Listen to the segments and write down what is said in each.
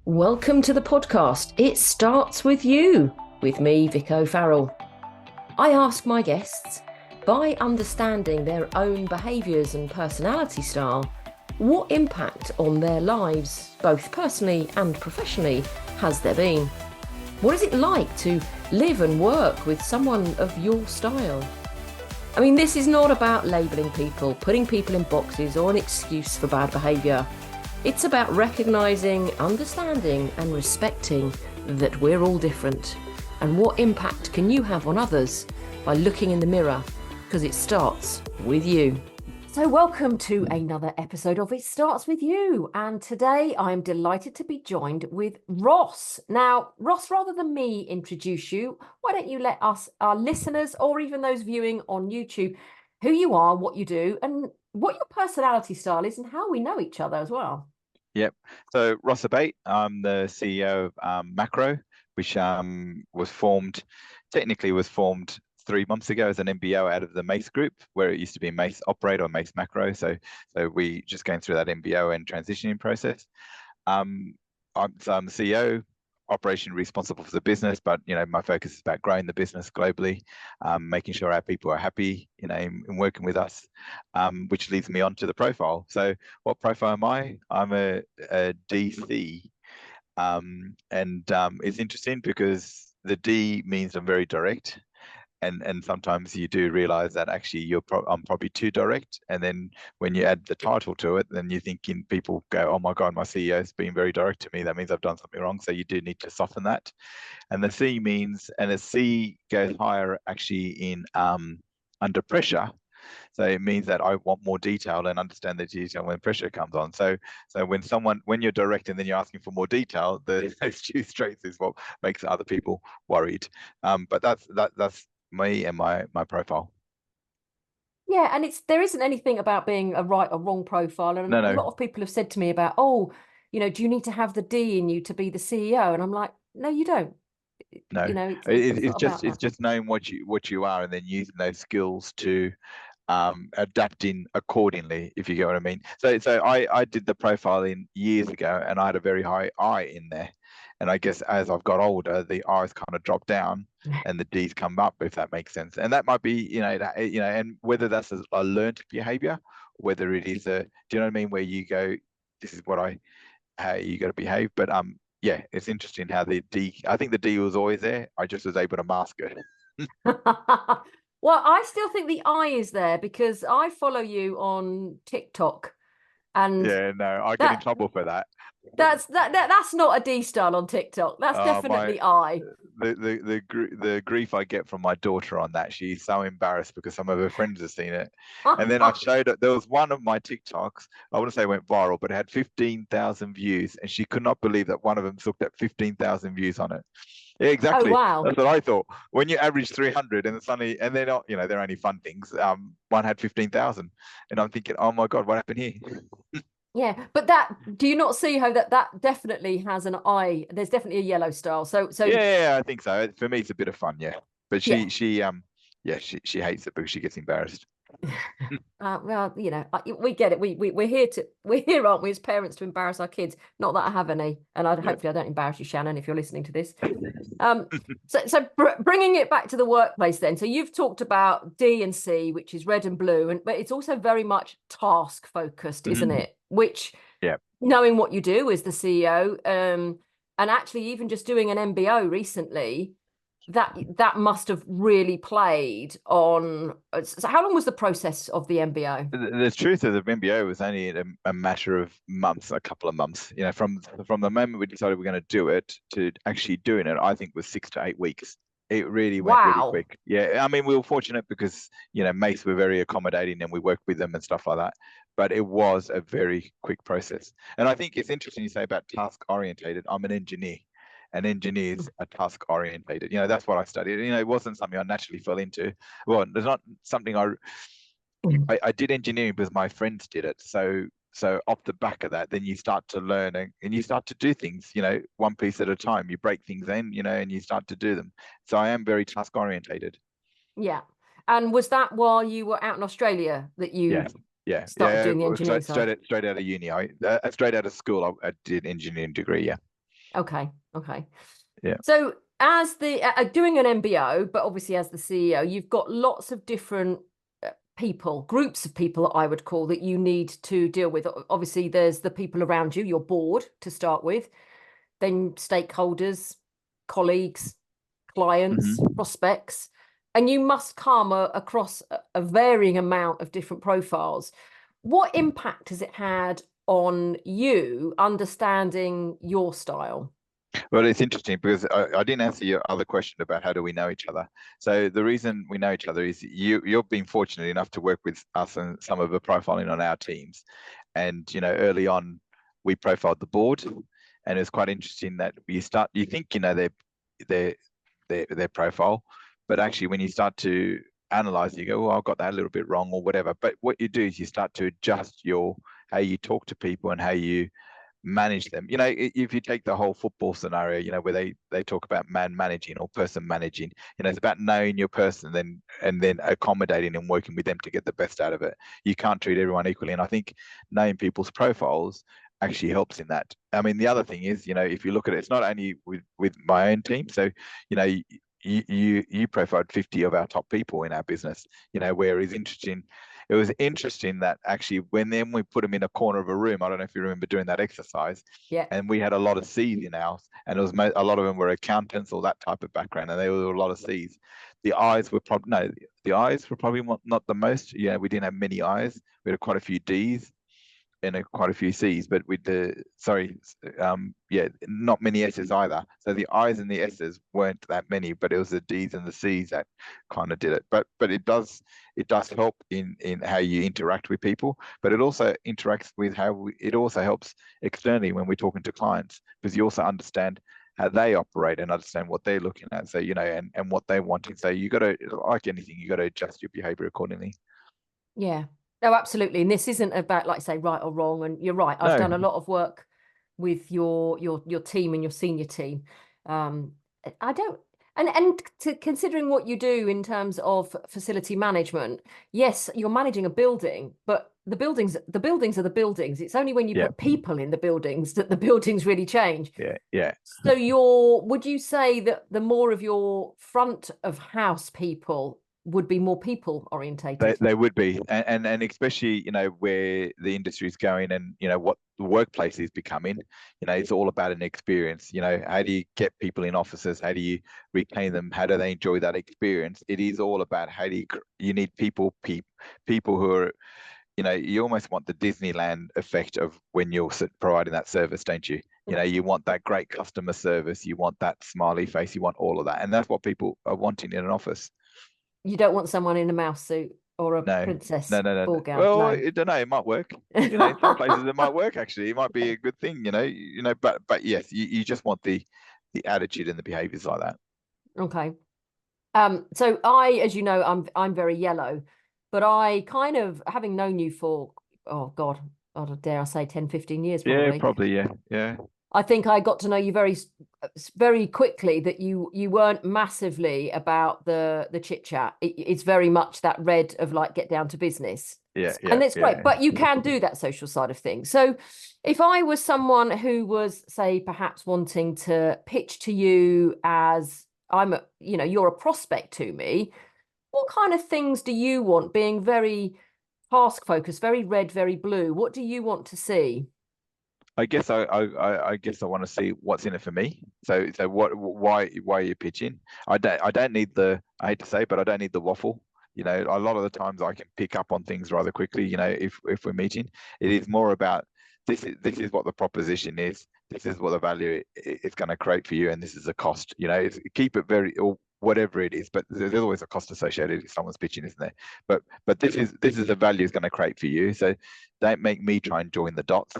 Welcome to the podcast. It starts with you, with me, Vic O'Farrell. I ask my guests, by understanding their own behaviours and personality style, what impact on their lives, both personally and professionally, has there been? What is it like to live and work with someone of your style? I mean, this is not about labelling people, putting people in boxes, or an excuse for bad behaviour. It's about recognising, understanding and respecting that we're all different. And what impact can you have on others by looking in the mirror? Because it starts with you. So welcome to another episode of It Starts With You. And today I'm delighted to be joined with Ross. Now, Ross, rather than me introduce you, why don't you let us, our listeners, or even those viewing on YouTube, who you are, what you do, and what your personality style is and how we know each other as well. Yep. So Ross Abbate, I'm the CEO of Macro, which technically was formed 3 months ago as an MBO out of the Mace Group, where it used to be Mace Operate or Mace Macro. So we just going through that MBO and transitioning process. I'm the CEO, operation responsible for the business, but my focus is about growing the business globally, making sure our people are happy, in working with us, which leads me on to the profile. So what profile am I? I'm a DC, and it's interesting because the D means I'm very direct. And sometimes you do realize that actually I'm probably too direct. And then when you add the title to it, then you're thinking people go, oh my God, my CEO's been very direct to me. That means I've done something wrong. So you do need to soften that. And the C means, and a C goes higher actually in under pressure. So it means that I want more detail and understand the detail when pressure comes on. So when you're direct and then you're asking for more detail, those two traits is what makes other people worried. But that's me and my profile. Yeah, and there isn't anything about being a right or wrong profile. And No. a lot of people have said to me about, do you need to have the D in you to be the CEO? And I'm like, no, you don't. No, it's just knowing what you are and then using those skills to adapting accordingly, if you get what I mean. So I did the profiling years ago and I had a very high I in there. And I guess as I've got older, the I's kind of dropped down and the D's come up, if that makes sense. And that might be, and whether that's a learned behavior, whether it is do you know what I mean? Where you go, this is how you got to behave. But yeah, it's interesting how I think the D was always there. I just was able to mask it. Well, I still think the I is there because I follow you on TikTok, and yeah, no, I get in trouble for that. That's not a D style on TikTok. That's definitely I. The grief I get from my daughter on that. She's so embarrassed because some of her friends have seen it. And then I showed her, there was one of my TikToks, I wouldn't say it went viral, but it had 15,000 views. And she could not believe that one of them looked at 15,000 views on it. Yeah, exactly. Oh, wow. That's what I thought. When you average 300 and suddenly, and they're not, they're only fun things. One had 15,000. And I'm thinking, oh my God, what happened here? Yeah, but do you not see how that definitely has an eye? There's definitely a yellow style. So yeah, I think so. For me, it's a bit of fun, yeah. But she hates it because she gets embarrassed. Well, we get it. We're here, aren't we, as parents, to embarrass our kids? Not that I have any, and hopefully I don't embarrass you, Shannon, if you're listening to this. So bringing it back to the workplace, then. So you've talked about D and C, which is red and blue, but it's also very much task focused, isn't it? Which, knowing what you do as the CEO, and actually even just doing an MBO recently, that must have really played on. So how long was the process of the MBO? The truth of the MBO was only a matter of months, a couple of months. From the moment we decided we're going to do it to actually doing it, I think was 6 to 8 weeks. It really went really quick. Yeah, I mean, we were fortunate because Mace were very accommodating and we worked with them and stuff like that. But it was a very quick process. And I think it's interesting you say about task orientated. I'm an engineer. And engineers are task orientated. That's what I studied. It wasn't something I naturally fell into. Well, there's not something I did engineering because my friends did it. So off the back of that, then you start to learn and you start to do things, one piece at a time. You break things in, and you start to do them. So I am very task orientated. Yeah. And was that while you were out in Australia that you started doing the engineering side? Straight out of uni. Straight out of school, I did engineering degree, yeah. Okay. Okay. Yeah. So as the doing an MBO, but obviously as the CEO, you've got lots of different people, groups of people, I would call, that you need to deal with. Obviously, there's the people around you, your board to start with, then stakeholders, colleagues, clients, Hmm. prospects, and you must come across a varying amount of different profiles. What impact has it had on you understanding your style? Well, it's interesting because I didn't answer your other question about how do we know each other. So the reason we know each other is you've been fortunate enough to work with us and some of the profiling on our teams. And early on, we profiled the board, and it was quite interesting that you think their their profile, but actually when you start to analyze, you go, "Well, I got that a little bit wrong," or whatever. But what you do is you start to adjust how you talk to people and how you manage them. If you take the whole football scenario, where they talk about man managing or person managing, it's about knowing your person, and then accommodating and working with them to get the best out of it. You can't treat everyone equally, and I think knowing people's profiles actually helps in that. I mean, the other thing is, if you look at it, it's not only with my own team. So, you profiled 50 of our top people in our business. Where it's interesting, it was interesting that actually when then we put them in a corner of a room, I don't know if you remember doing that exercise, Yeah. and we had a lot of C's in ours, and it was a lot of them were accountants or that type of background, and there were a lot of C's. The I's were probably no, the I's were probably not the most. We didn't have many I's. We had quite a few D's and quite a few C's, but with not many S's either. So the I's and the S's weren't that many, but it was the D's and the C's that kind of did it. But it does help in how you interact with people, but it also interacts with it also helps externally when we're talking to clients, because you also understand how they operate and understand what they're looking at. So, and what they want. So you got to, like anything, you got to adjust your behavior accordingly. Yeah. No, absolutely. And this isn't about, like, say, right or wrong. And you're right. I've No, done a lot of work with your team and your senior team. Um, I don't, considering what you do in terms of facility management, yes, you're managing a building, but the buildings are the buildings. It's only when you yeah, put people in the buildings that the buildings really change. yeah, yeah. So would you say that the more of your front of house people would be more people They orientated? they would be, and especially where the industry is going, and what the workplace is becoming. It's all about an experience. How do you get people in offices? How do you retain them? How do they enjoy that experience? It is all about how do you need people who are, you almost want the Disneyland effect of when you're providing that service, don't you? You want that great customer service, you want that smiley face, you want all of that, and that's what people are wanting in an office. You don't want someone in a mouse suit or a No, princess no, no, no, ball no. gown. Well, No. I don't know. It might work. Some places it might work. Actually, it might be a good thing. But yes, you just want the attitude and the behaviors like that. Okay. So as you know, I'm very yellow, but I kind of, having known you for, oh God, I dare I say 10, 15 years Yeah, probably. probably. Yeah, yeah, I think I got to know you very quickly, that you weren't massively about the chit chat. It's very much that red of, like, get down to business. yeah, yeah, And it's great, yeah, but you can do that social side of things. So if I was someone who was, say, perhaps wanting to pitch to you as you're a prospect to me, what kind of things do you want, being very task focused, very red, very blue? What do you want to see? I guess I want to see what's in it for me. So why are you pitching? I don't need I hate to say, but I don't need the waffle. A lot of the times I can pick up on things rather quickly. If we're meeting, it is more about this is what the proposition is. This is what the value it's going to create for you, and this is the cost. Keep it very, or whatever it is, but there's always a cost associated if someone's pitching, isn't there? But this is the value it's going to create for you. So don't make me try and join the dots,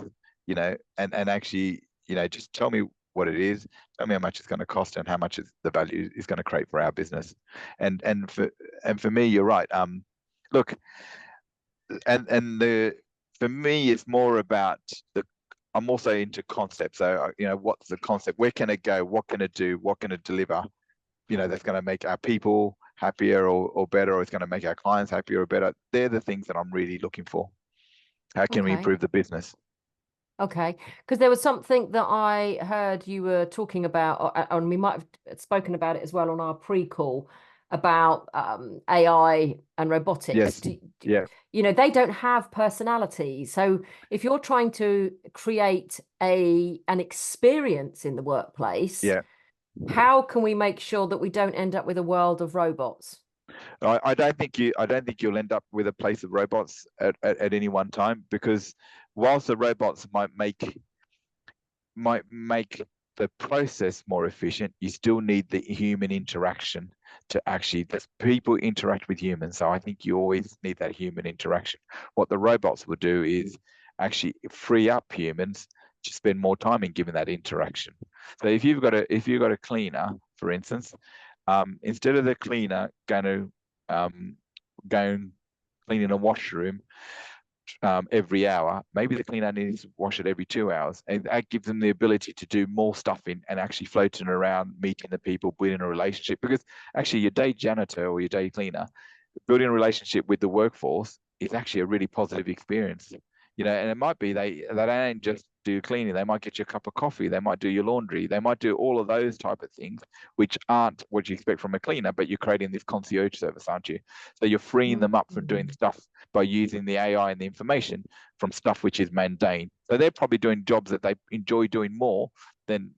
and actually, just tell me what it is, tell me how much it's going to cost and how much the value is going to create for our business. And for me, you're right. Look, and the for me, it's more about the. I'm also into concept. So, what's the concept? Where can it go? What can it do? What can it deliver? That's going to make our people happier or better, or it's going to make our clients happier or better. They're the things that I'm really looking for. How can we Okay. improve the business? Okay, because there was something that I heard you were talking about, and we might have spoken about it as well on our pre-call about AI and robotics. Yes. Yeah. They don't have personality. So if you're trying to create an experience in the workplace, Yeah. how can we make sure that we don't end up with a world of robots? I don't think you'll end up with a place of robots at any one time, because whilst the robots might make the process more efficient, you still need the human interaction to actually, people interact with humans. So I think you always need that human interaction. What the robots will do is actually free up humans to spend more time in giving that interaction. So if you've got a cleaner, for instance, instead of the cleaner going clean in a washroom every hour, maybe the cleaner needs to wash it every 2 hours, and that gives them the ability to do more stuff in and actually floating around, meeting the people, building a relationship. Because actually, your day janitor or your day cleaner, building a relationship with the workforce is actually a really positive experience. And it might be they don't just do cleaning, they might get you a cup of coffee, they might do your laundry, they might do all of those type of things, which aren't what you expect from a cleaner, but you're creating this concierge service, aren't you? So you're freeing them up from doing stuff by using the AI and the information from stuff which is mundane. So they're probably doing jobs that they enjoy doing more than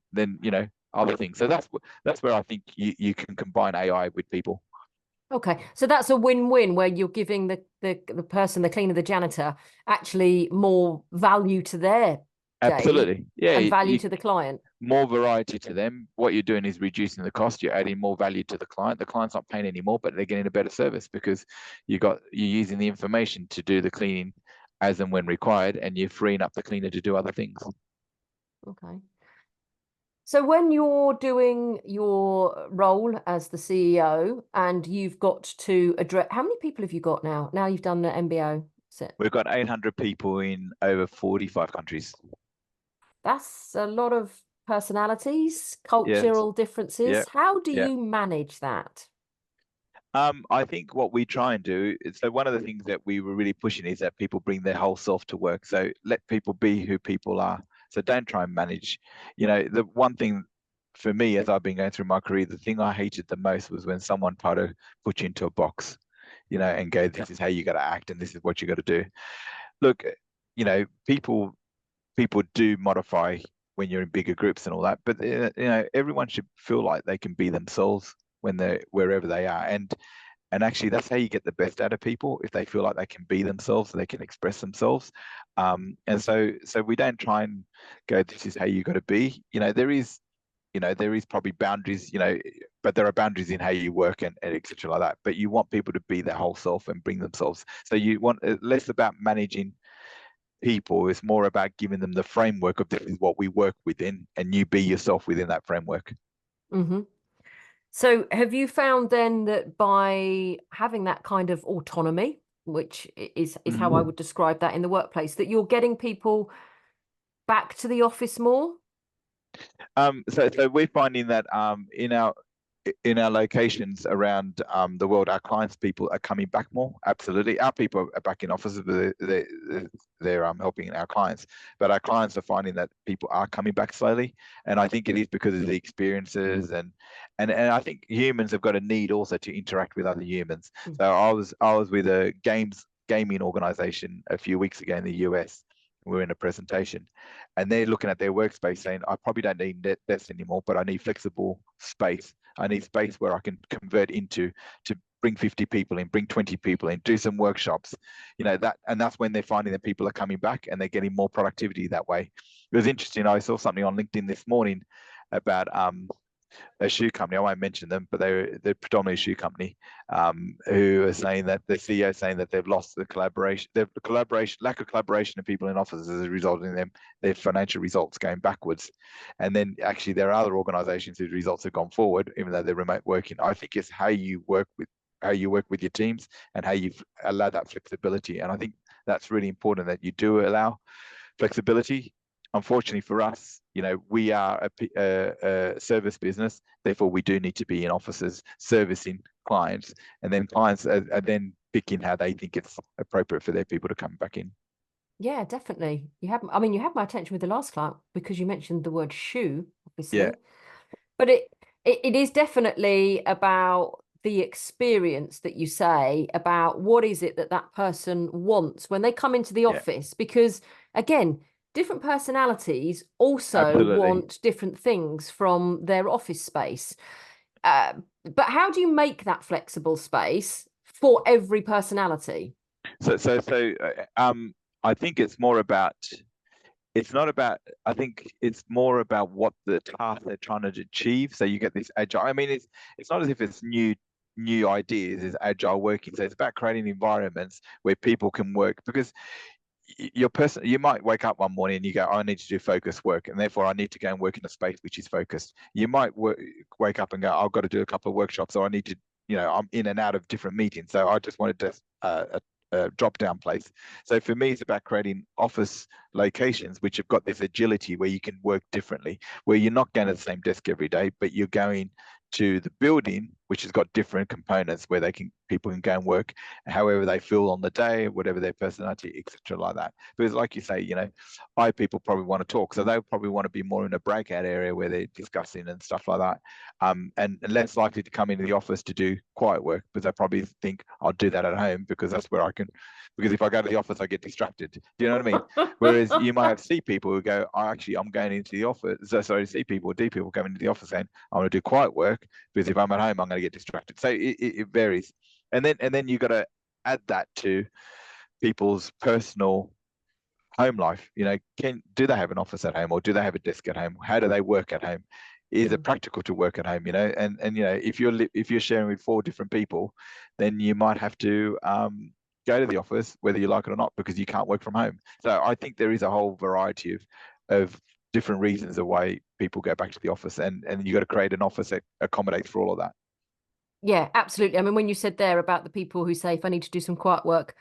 other things. So that's where I think you can combine AI with people. Okay, so that's a win-win where you're giving the person, the cleaner, the janitor, actually more value to their day Absolutely. Yeah, and value to the client. more variety to them. What you're doing is reducing the cost. You're adding more value to the client. The client's not paying any more, but they're getting a better service because you're using the information to do the cleaning as and when required, and you're freeing up the cleaner to do other things. Okay. So when you're doing your role as the CEO and you've got to address, how many people have you got now? Now you've done the MBO. We've got 800 people in over 45 countries. That's a lot of personalities, Yes. cultural differences. Yeah. How do Yeah. you manage that? I think what we try and do is, so one of the things that we were really pushing is that people bring their whole self to work. So let people be who people are. So don't try and manage. The one thing for me, as I've been going through my career, the thing I hated the most was when someone tried to put you into a box, and go, this is how you got to act and this is what you got to do. Look, people do modify when you're in bigger groups and all that, but everyone should feel like they can be themselves when they're wherever they are, and actually that's how you get the best out of people, if they feel like they can be themselves, they can express themselves. And so we don't try and go, this is how you got to be. There is probably boundaries, but there are boundaries in how you work and etc like that, but you want people to be their whole self and bring themselves. So you want less about managing people, it's more about giving them the framework of, this is what we work within, and you be yourself within that framework. Hmm. So have you found then that by having that kind of autonomy, which is how I would describe that in the workplace, that you're getting people back to the office more? So we're finding that in our locations around the world, our clients' people are coming back more. Absolutely, our people are back in offices, but they're helping our clients. But our clients are finding that people are coming back slowly, and I think it is because of the experiences, and I think humans have got a need also to interact with other humans. So I was with a gaming organization a few weeks ago in the US. We were in a presentation, and they're looking at their workspace saying, I probably don't need desks anymore, but I need flexible space. I need space where I can convert into to bring 50 people in, bring 20 people in, do some workshops, and that's when they're finding that people are coming back and they're getting more productivity that way. It was interesting. I saw something on LinkedIn this morning about a shoe company. I won't mention them, but they're predominantly a shoe company, who are saying that the CEO is saying that they've lost the collaboration. Lack of collaboration of people in offices has resulted in their financial results going backwards. And then actually there are other organisations whose results have gone forward, even though they're remote working. I think it's how you work with your teams and how you allow that flexibility. And I think that's really important, that you do allow flexibility. Unfortunately for us, we are a service business. Therefore, we do need to be in offices servicing clients, and then clients are then picking how they think it's appropriate for their people to come back in. Yeah, definitely. You had my attention with the last client because you mentioned the word shoe, Yeah, obviously. But it is definitely about the experience that you say about what is it that that person wants when they come into the yeah, office. Because again, different personalities also absolutely. want different things from their office space. Uh, but how do you make that flexible space for every personality? So I think it's more about, it's not about, I think it's more about what the task they're trying to achieve. So you get this agile. I mean, it's not as if it's new ideas, is agile working. So it's about creating environments where people can work, because your person, you might wake up one morning and you go, I need to do focused work, and therefore I need to go and work in a space which is focused. You might wake up and go, I've got to do a couple of workshops, or I need to, I'm in and out of different meetings, so I just wanted to a drop down place. So for me, it's about creating office locations which have got this agility where you can work differently, where you're not going to the same desk every day, but you're going to the building which has got different components where people can go and work however they feel on the day, whatever their personality, etc., like that. Because, like you say, people probably want to talk, so they probably want to be more in a breakout area where they're discussing and stuff like that, and less likely to come into the office to do quiet work, because they probably think I'll do that at home because that's where I can. Because if I go to the office, I get distracted. Do you know what I mean? Whereas you might have C people who go, I'm going into the office. So sorry, C people, D people coming into the office saying, I want to do quiet work because if I'm at home, I'm going to get distracted. So it varies. And then you got to add that to people's personal home life. Do they have an office at home, or do they have a desk at home? How do they work at home? Is it Mm. practical to work at home? And if you're sharing with four different people, then you might have to go to the office whether you like it or not, because you can't work from home. So I think there is a whole variety of different reasons of why people go back to the office, and you got to create an office that accommodates for all of that. Yeah, absolutely. I mean, when you said there about the people who say, if I need to do some quiet work,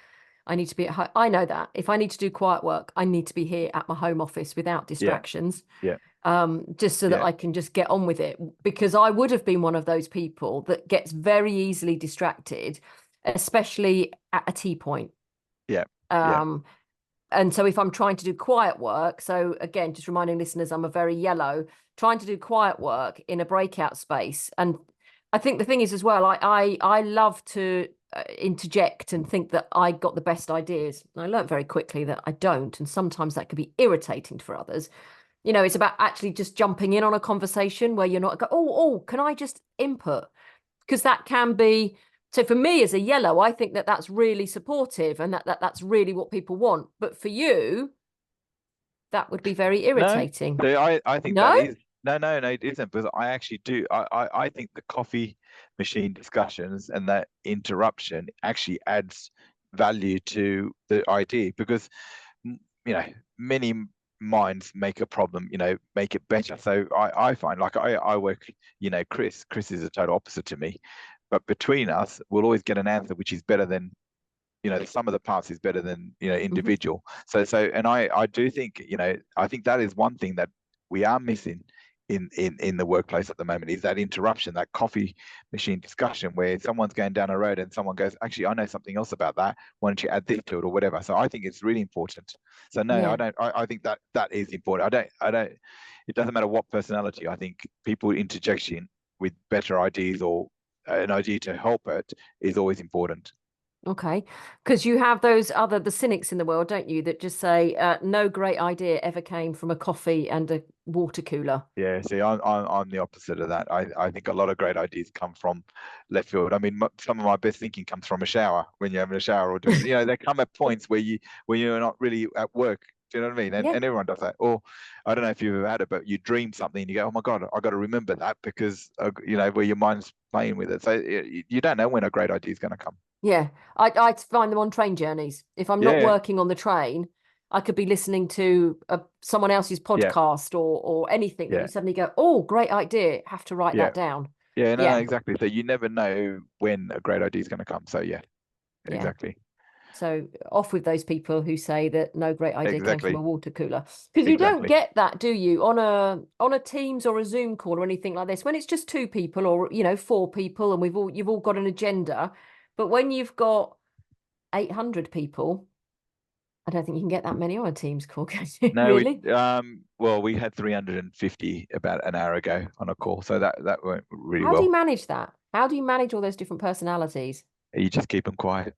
I need to be at home. I know that. If I need to do quiet work, I need to be here at my home office without Yeah, distractions, yeah, just so that yeah, I can just get on with it. Because I would have been one of those people that gets very easily distracted, especially at a tea point. yeah, yeah. Um, and so if I'm trying to do quiet work, so again, just reminding listeners, I'm a very yellow, trying to do quiet work in a breakout space. And I think the thing is as well, I love to interject and think that I got the best ideas. And I learned very quickly that I don't, and sometimes that can be irritating for others. It's about actually just jumping in on a conversation where you're not go, oh, can I just input? Because that can be, so for me as a yellow, I think that that's really supportive and that's really what people want. But for you, that would be very No, irritating. so I think that No? is, no, it isn't, because I actually do. I think the coffee machine discussions and that interruption actually adds value to the idea, because many minds make a problem, make it better. So I find, like, I work, Chris is a total opposite to me, but between us, we'll always get an answer which is better than, the sum of the parts is better than, Mhm. individual. And I do think, I think that is one thing that we are missing in the workplace at the moment, is that interruption, that coffee machine discussion where someone's going down a road and someone goes, actually, I know something else about that, why don't you add this to it, or whatever. So I think it's really important. So no, I Yeah. don't. I think that is important. I don't It doesn't matter what personality. I think people interjection with better ideas, or an idea to help it, is always important. Okay. Because you have the cynics in the world, don't you, that just say, no great idea ever came from a coffee and a water cooler. Yeah, see, I'm the opposite of that. I think a lot of great ideas come from left field. I mean, some of my best thinking comes from a shower, when you're having a shower or doing, there come at points where you're not really at work. Do you know what I mean? And Yeah. and everyone does that. Or I don't know if you've ever had it, but you dream something and you go, oh my God, I got to remember that, because where your mind's playing with it. So you don't know when a great idea is going to come. Yeah, I find them on train journeys. If I'm not Yeah, working on the train, I could be listening to someone else's yeah, podcast or anything that you yeah, suddenly go, oh, great idea. Have to write yeah, that down. yeah. No, Yeah, exactly. So you never know when a great idea is going to come. So yeah, yeah. exactly, So off with those people who say that no great idea came from a exactly, water cooler, because you don't exactly. get that, do you, on a Teams or a Zoom call or anything like this when it's just two people or four people and you've all got an agenda, but when you've got 800 people. I don't think you can get that many on a Teams call, can you? No, Really? well, we had 350 about an hour ago on a call, so that went really How do you well. manage that? How do you manage all those different personalities? You just keep them quiet.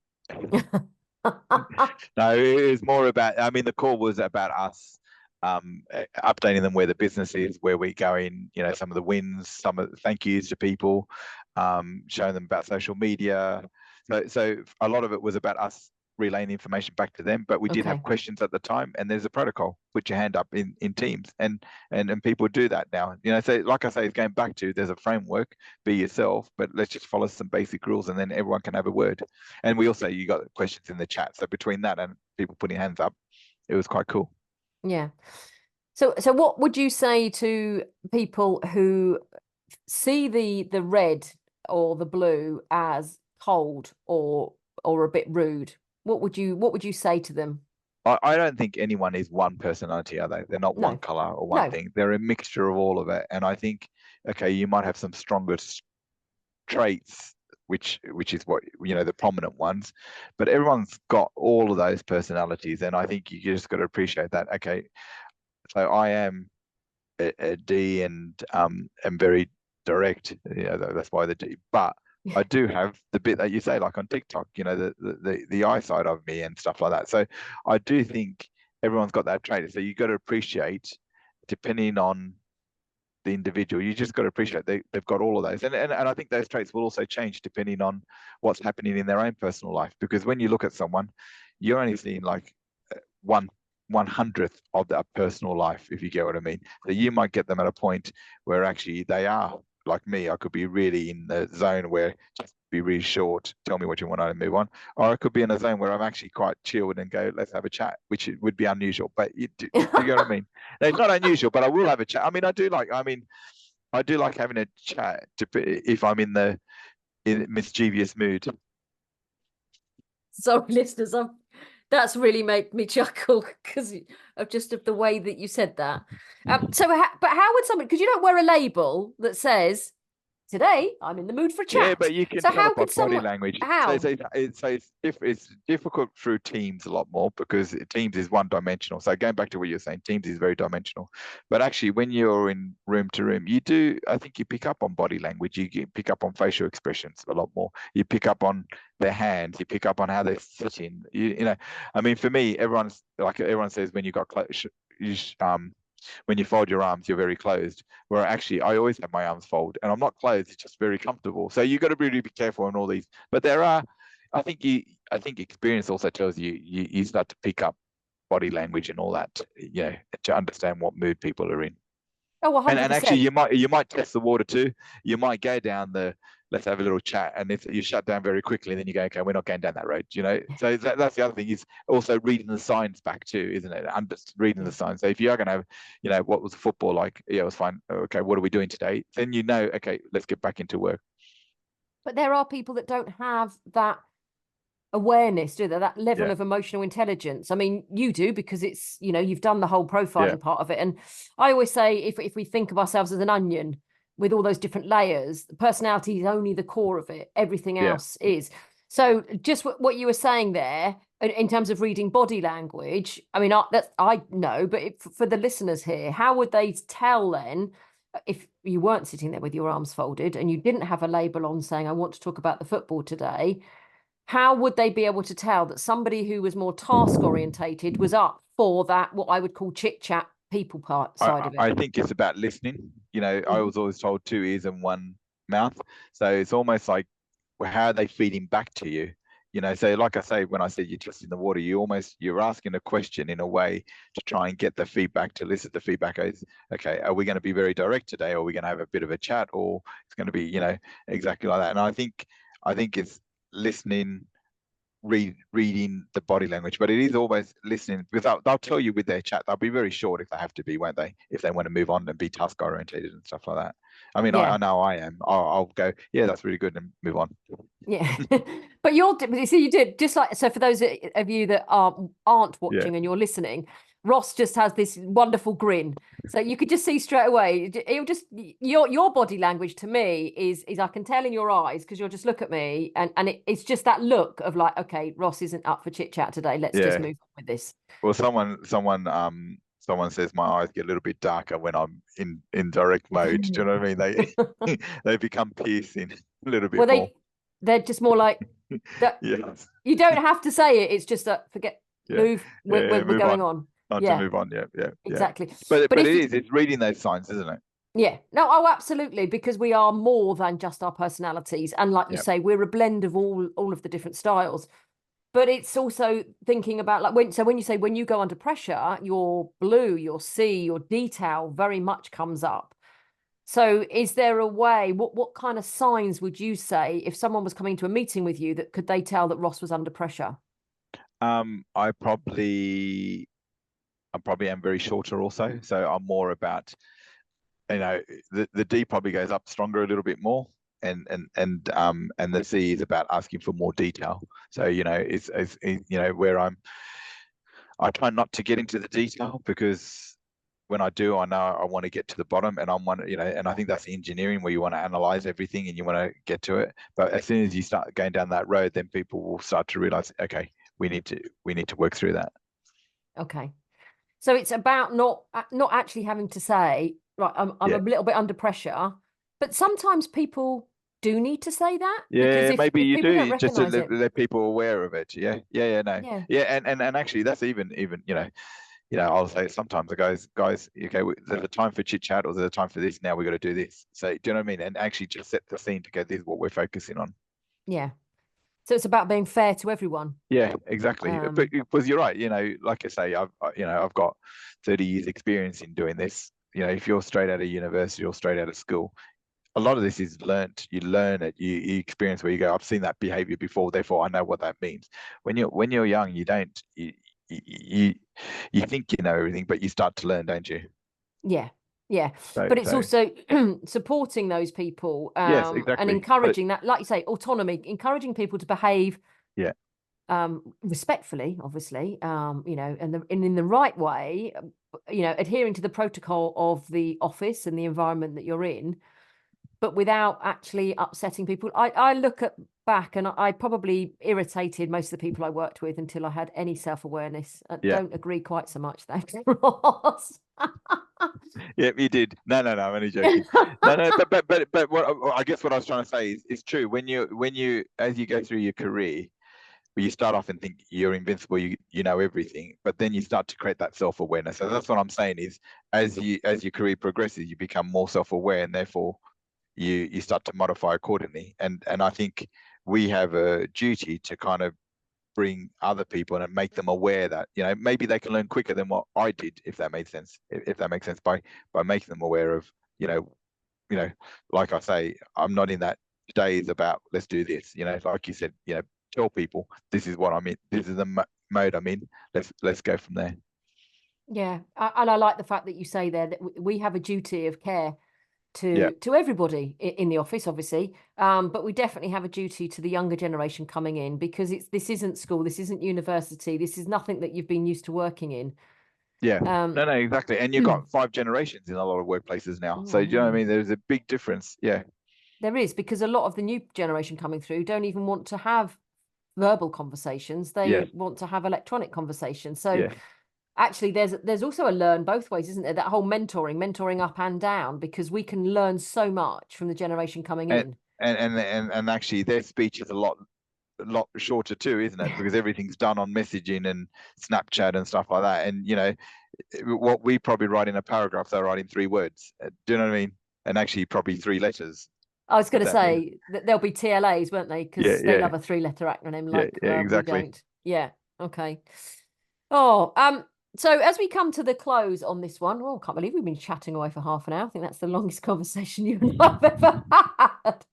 No, it was more about, I mean, the call was about us updating them where the business is, where we're going, some of the wins, some of the thank yous to people, showing them about social media. So a lot of it was about us relaying the information back to them, but we did have Okay. questions at the time, and there's a protocol. Put your hand up in Teams, and people do that now. So like I say, it's going back to there's a framework, be yourself, but let's just follow some basic rules, and then everyone can have a word. And we also, you got questions in the chat. So between that and people putting hands up, it was quite cool. Yeah. So what would you say to people who see the red or the blue as cold or a bit rude? What would you say to them? I don't think anyone is one personality, are they? They're not one No, color or one no. thing. They're a mixture of all of it. And I think, okay, you might have some stronger traits, which is what, the prominent ones, but everyone's got all of those personalities. And I think you just got to appreciate that. Okay, so I am a D, and am very direct. That's why the D. But I do have the bit that you say, like on TikTok, the eye side of me and stuff like that. So I do think everyone's got that trait. So you got to appreciate, depending on the individual, you just got to appreciate they've got all of those. And I think those traits will also change depending on what's happening in their own personal life. Because when you look at someone, you're only seeing like one 100th of that personal life, if you get what I mean. So you might get them at a point where actually they are like me. I could be really in the zone where just be really short, tell me what you want to move on. Or I could be in a zone where I'm actually quite chilled and go, let's have a chat, which would be unusual. But do you get what I mean? No, it's not unusual, but I will have a chat. I do like having a chat if I'm in mischievous mood. Sorry, listeners, that's really made me chuckle because of just of the way that you said that. But how would somebody? Because you don't wear a label that says today I'm in the mood for a Yeah, chat. but you can So tell how it by could body someone? language. So, How? so it's difficult through Teams a lot more, because Teams is one dimensional. So going back to what you're saying, Teams is very dimensional. But actually, when you're in room to room, I think you pick up on body language. You pick up on facial expressions a lot more. You pick up on their hands. You pick up on how they're sitting. I mean, for me, everyone says when you got close, when you fold your arms, you're very closed. Where actually, I always have my arms folded, and I'm not closed. It's just very comfortable. So you got to really be careful on all these. But there are, I think experience also tells you start to pick up body language and all that, to understand what mood people are in. Oh, And actually, 100%. you might test the water too. You might go down the let's have a little chat, and if you shut down very quickly, then you go, okay, we're not going down that road. So that's the other thing, is also reading the signs back too, isn't it? Reading Yeah. the signs. So if you are going to have, what was the football like? Yeah, it was fine. Okay, what are we doing today? Then okay, let's get back into work. But there are people that don't have that awareness, do they? That level Yeah, of emotional intelligence. I mean, you do because it's, you've done the whole yeah, profiling part of it. And I always say if we think of ourselves as an onion with all those different layers, personality is only the core of it. Everything yeah. else is. So just what you were saying there in terms of reading body language, I mean, I know, but for the listeners here, how would they tell then if you weren't sitting there with your arms folded and you didn't have a label on saying, I want to talk about the football today? How would they be able to tell that somebody who was more task orientated was up for that, what I would call chit chat people part side I, of it? I think it's about listening. I Mhm. was always told two ears and one mouth. So it's almost like, well, how are they feeding back to you? So like I say, when I said you're testing the water, you're asking a question in a way to try and get the feedback, to elicit the feedback is, okay, are we going to be very direct today? Or are we going to have a bit of a chat? Or it's going to be, exactly like that. And I think it's listening, reading the body language, but it is always listening, because they'll tell you with their chat. They'll be very short if they have to be, won't they? If they want to move on and be task orientated and stuff like that. I mean, I Yeah. know I am. I'll go, yeah, that's really good, and move on. Yeah. But you see, you did just like, so for those of you that aren't Yeah, watching and you're listening, Ross just has this wonderful grin. So you could just see straight away. It'll just your body language to me is I can tell in your eyes because you'll just look at me and it's just that look of like, okay, Ross isn't up for chit chat today. Let's just Yeah. move on with this. Well, someone says my eyes get a little bit darker when I'm in direct mode. Do you know what I mean? They become piercing a little bit Well, more. they're just more like that. Yes. You don't have to say it. It's just that forget, Yeah. move. We're Move going on. on to Yeah, move on. Yeah. exactly. But But it if is. It's reading those signs, isn't it? yeah, no, oh, absolutely, because we are more than just our personalities, and like you Yeah. say, we're a blend of all of the different styles. But it's also thinking about like when you say when you go under pressure, your blue, your C, your detail very much comes up. So is there a way, what kind of signs would you say if someone was coming to a meeting with you that could they tell that Ross was under pressure? I probably am very shorter also, so I'm more about, the D probably goes up stronger a little bit more, and the C is about asking for more detail. So it's where I try not to get into the detail, because when I do, I know I want to get to the bottom, and and I think that's engineering, where you want to analyze everything and you want to get to it. But as soon as you start going down that road, then people will start to realize, okay, we need to work through that. Okay. So it's about not actually having to say, right, I'm Yeah. a little bit under pressure, but sometimes people do need to say that because Yeah, maybe if you do. people don't You just to recognize it, let people aware of it. Yeah, no. yeah, Yeah, and actually, that's even I'll say sometimes the guys, okay, there's a time for chit chat, or there's a time for this. Now we got to do this. So do you know what I mean? And actually, just set the scene to go. This is what we're focusing on. yeah. So it's about being fair to everyone. Yeah, exactly. But because you're right, like I say, I've got 30 years experience in doing this. If you're straight out of university or straight out of school, a lot of this is learnt. You learn it. You experience where you go, I've seen that behavior before, therefore I know what that means. When you're young, you don't. You think you know everything, but you start to learn, don't you? Yeah, yeah. So, But it's so also supporting those people yes, and exactly. But encouraging that, like you say, autonomy, encouraging people to behave yeah, respectfully, obviously, and in the right way, adhering to the protocol of the office and the environment that you're in, but without actually upsetting people. I look back and I probably irritated most of the people I worked with until I had any self-awareness. I yeah, don't agree quite so much, thanks, Ross. yeah. You did. No, I'm only joking. No. But what I guess what I was trying to say is true. When you as you go through your career, where you start off and think you're invincible, you know everything, but then you start to create that self-awareness. So that's what I'm saying is, as your career progresses, you become more self-aware, and therefore you start to modify accordingly. And I think we have a duty to kind of bring other people and make them aware that maybe they can learn quicker than what I did, if that made sense. If that makes sense, by making them aware of like I say, I'm not in that days about let's do this. Like you said, tell people this is what I'm in. This is the mode I'm in. Let's go from there. Yeah, and I like the fact that you say there that we have a duty of care Yeah, to everybody in the office, obviously, but we definitely have a duty to the younger generation coming in because this isn't school, this isn't university, this is nothing that you've been used to working in. yeah. Um, No, exactly. And you've got 5 generations in a lot of workplaces now. oh, So I do you know what I know. mean? There's a big difference. Yeah, There is because a lot of the new generation coming through don't even want to have verbal conversations; yeah, they want to have electronic conversations. So yeah. actually there's also a learn both ways, isn't there? That whole mentoring up and down, because we can learn so much from the generation coming And in. and actually their speech is a lot shorter too, isn't it? Because everything's done on messaging and Snapchat and stuff like that. And what we probably write in a paragraph, they're writing 3 words. Do you know what I mean? And actually probably 3 letters, I was if going to that makes. say that there'll be TLAs, won't they? Yeah, Because they yeah, love a 3-letter acronym yeah, like yeah, we exactly. don't. Yeah. Okay. Oh, so as we come to the close on this one, oh, I can't believe we've been chatting away for half an hour. I think that's the longest conversation you and I have ever had.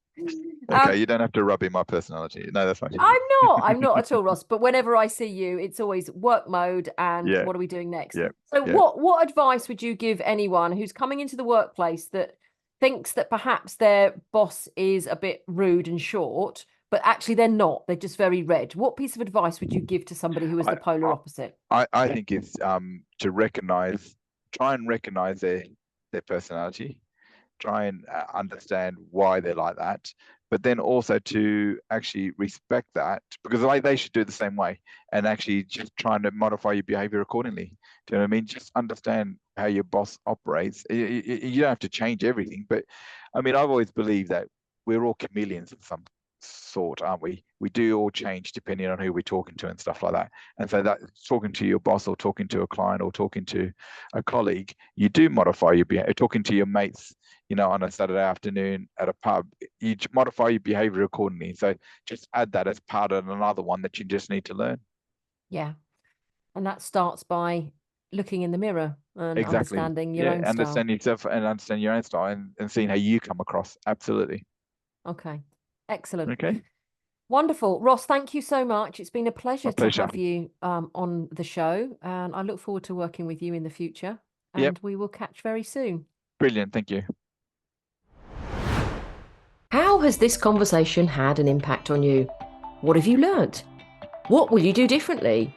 Okay, you don't have to rub in my personality. No, that's fine. I'm not at all, Ross. But whenever I see you, it's always work mode and Yeah, what are we doing next? yeah, So, yeah. what advice would you give anyone who's coming into the workplace that thinks that perhaps their boss is a bit rude and short, but actually they're not. They're just very red. What piece of advice would you give to somebody who is the polar opposite? I think it's to try and recognize their personality, try and understand why they're like that, but then also to actually respect that, because they should do it the same way, and actually just trying to modify your behavior accordingly. Do you know what I mean? Just understand how your boss operates. You don't have to change everything, but I mean, I've always believed that we're all chameleons of some sort, aren't we? We do all change depending on who we're talking to and stuff like that. And so that talking to your boss or talking to a client or talking to a colleague, you do modify your behavior. Talking to your mates, on a Saturday afternoon at a pub, you modify your behavior accordingly. So just add that as part of another one that you just need to learn. Yeah. And that starts by looking in the mirror and Exactly. understanding your own style. Understand yourself and understand your own style and seeing how you come across. Absolutely. Okay. Excellent. Okay. Wonderful. Ross, thank you so much. It's been a pleasure to pleasure. have you on the show, and I look forward to working with you in the future, and we will catch very soon. Brilliant. Thank you. How has this conversation had an impact on you? What have you learnt? What will you do differently?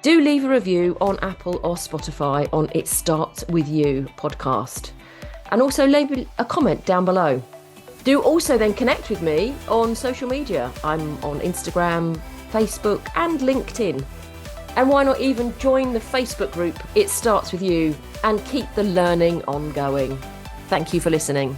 Do leave a review on Apple or Spotify on It Starts With You podcast, and also leave a comment down below. Do also then connect with me on social media. I'm on Instagram, Facebook and LinkedIn. And why not even join the Facebook group It Starts With You and keep the learning ongoing. Thank you for listening.